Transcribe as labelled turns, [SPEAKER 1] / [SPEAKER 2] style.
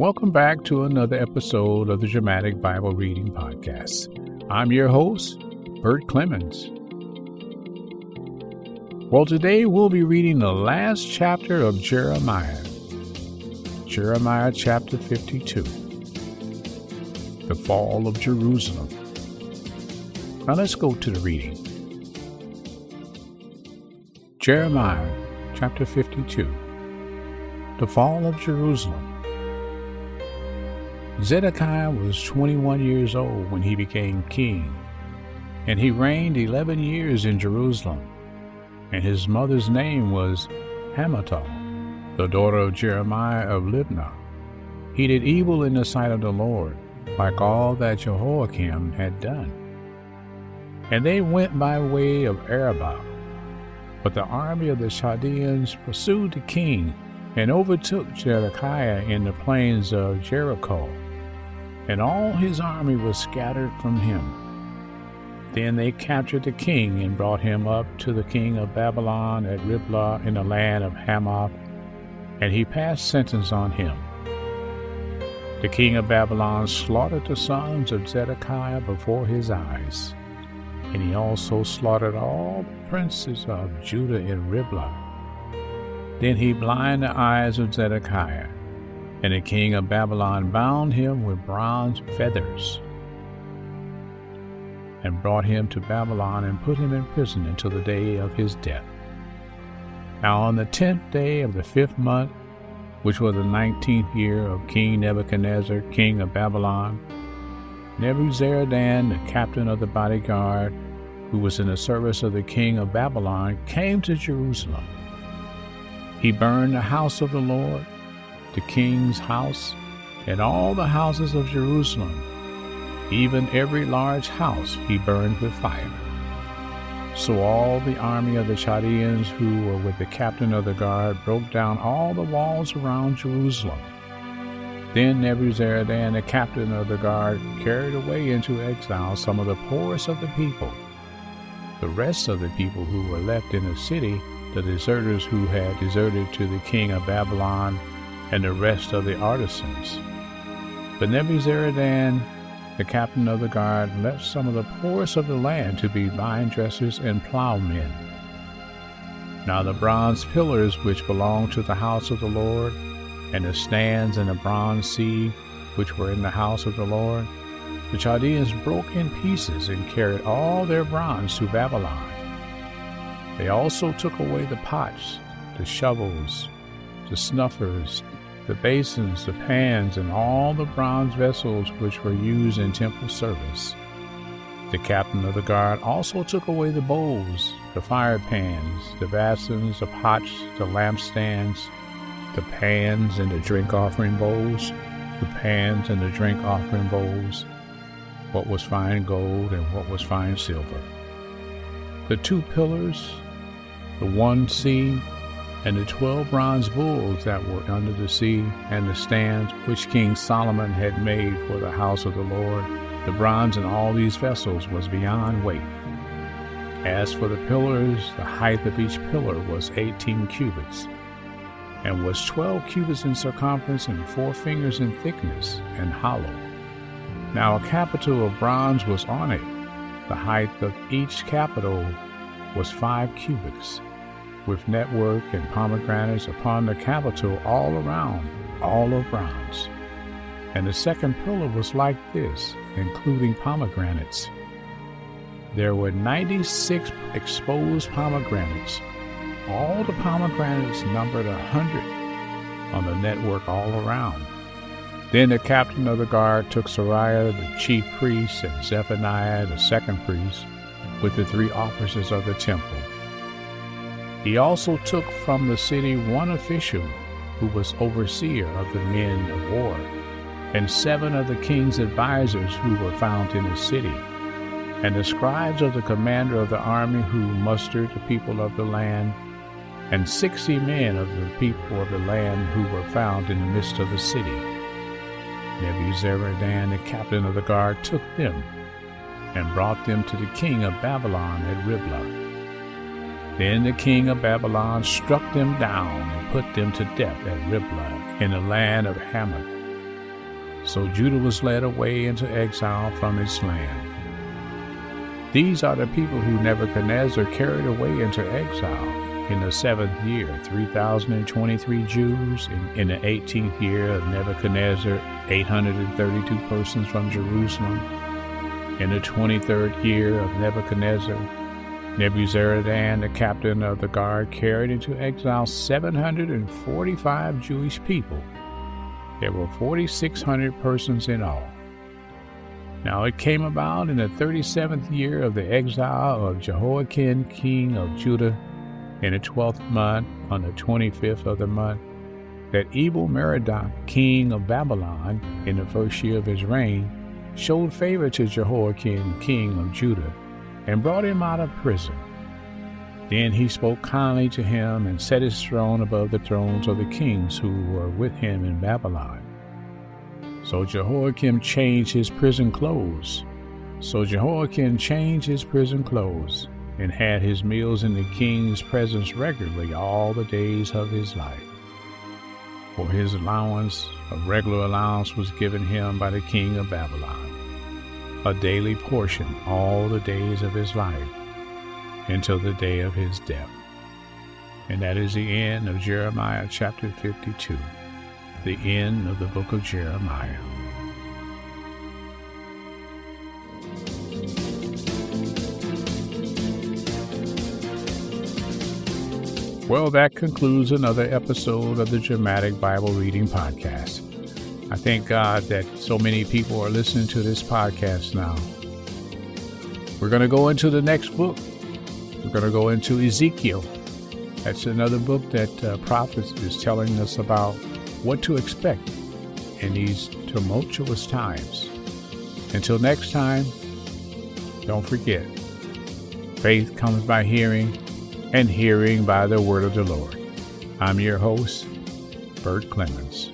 [SPEAKER 1] Welcome back to another episode of the Dramatic Bible Reading Podcast. I'm your host, Bert Clemens. Well, today we'll be reading the last chapter of Jeremiah chapter 52, the fall of Jerusalem. Now let's go to the reading. Jeremiah chapter 52, the fall of Jerusalem. Zedekiah was 21 years old when he became king, and he reigned 11 years in Jerusalem. And his mother's name was Hamutal, the daughter of Jeremiah of Libnah. He did evil in the sight of the Lord, like all that Jehoiakim had done. And they went by way of Arabah. But the army of the Chaldeans pursued the king and overtook Zedekiah in the plains of Jericho, and all his army was scattered from him. Then they captured the king and brought him up to the king of Babylon at Riblah in the land of Hamath, and he passed sentence on him. The king of Babylon slaughtered the sons of Zedekiah before his eyes, and he also slaughtered all the princes of Judah in Riblah. Then he blinded the eyes of Zedekiah, and the king of Babylon bound him with bronze fetters and brought him to Babylon and put him in prison until the day of his death. Now on the 10th day of the 5th month, which was the 19th year of King Nebuchadnezzar, king of Babylon, Nebuzaradan, the captain of the bodyguard, who was in the service of the king of Babylon, came to Jerusalem. He burned the house of the Lord, the king's house, and all the houses of Jerusalem. Even every large house he burned with fire. So all the army of the Chaldeans who were with the captain of the guard broke down all the walls around Jerusalem. Then Nebuzaradan, the captain of the guard, carried away into exile some of the poorest of the people. The rest of the people who were left in the city, the deserters who had deserted to the king of Babylon, and the rest of the artisans. But Nebuzaradan, the captain of the guard, left some of the poorest of the land to be vine dressers and plowmen. Now the bronze pillars which belonged to the house of the Lord, and the stands and the bronze sea which were in the house of the Lord, the Chaldeans broke in pieces and carried all their bronze to Babylon. They also took away the pots, the shovels, the snuffers, the basins, the pans, and all the bronze vessels which were used in temple service. The captain of the guard also took away the bowls, the fire pans, the basins, the pots, the lampstands, the pans and the drink offering bowls, the pans and the drink offering bowls, what was fine gold and what was fine silver. The 2 pillars, the 1 sea, and the 12 bronze bulls that were under the sea, and the stands which King Solomon had made for the house of the Lord. The bronze in all these vessels was beyond weight. As for the pillars, the height of each pillar was 18 cubits, and was 12 cubits in circumference and 4 fingers in thickness, and hollow. Now a capital of bronze was on it. The height of each capital was 5 cubits, with network and pomegranates upon the capital all around, all of bronze. And the second pillar was like this, including pomegranates. There were 96 exposed pomegranates. All the pomegranates numbered 100 on the network all around. Then the captain of the guard took Seraiah the chief priest and Zephaniah the second priest with the 3 officers of the temple. He also took from the city 1 official who was overseer of the men of war, and 7 of the king's advisers who were found in the city, and the scribes of the commander of the army who mustered the people of the land, and 60 men of the people of the land who were found in the midst of the city. Nebuzaradan, the captain of the guard, took them and brought them to the king of Babylon at Riblah. Then the king of Babylon struck them down and put them to death at Riblah in the land of Hamath. So Judah was led away into exile from its land. These are the people who Nebuchadnezzar carried away into exile in the 7th year, 3,023 Jews. In the 18th year of Nebuchadnezzar, 832 persons from Jerusalem. In the 23rd year of Nebuchadnezzar, Nebuzaradan, the captain of the guard, carried into exile 745 Jewish people. There were 4,600 persons in all. Now it came about in the 37th year of the exile of Jehoiakim, king of Judah, in the 12th month, on the 25th of the month, that Evil-Merodach, king of Babylon, in the first year of his reign, showed favor to Jehoiakim, king of Judah, and brought him out of prison. Then he spoke kindly to him and set his throne above the thrones of the kings who were with him in Babylon. So Jehoiakim changed his prison clothes. And had his meals in the king's presence regularly all the days of his life. For his allowance, a regular allowance, was given him by the king of Babylon, a daily portion all the days of his life, until the day of his death. And that is the end of Jeremiah chapter 52, the end of the book of Jeremiah. Well, that concludes another episode of the Dramatic Bible Reading Podcast. I thank God that so many people are listening to this podcast now. We're going to go into the next book. We're going to go into Ezekiel. That's another book that prophet is telling us about what to expect in these tumultuous times. Until next time, don't forget, faith comes by hearing, and hearing by the word of the Lord. I'm your host, Bert Clemens.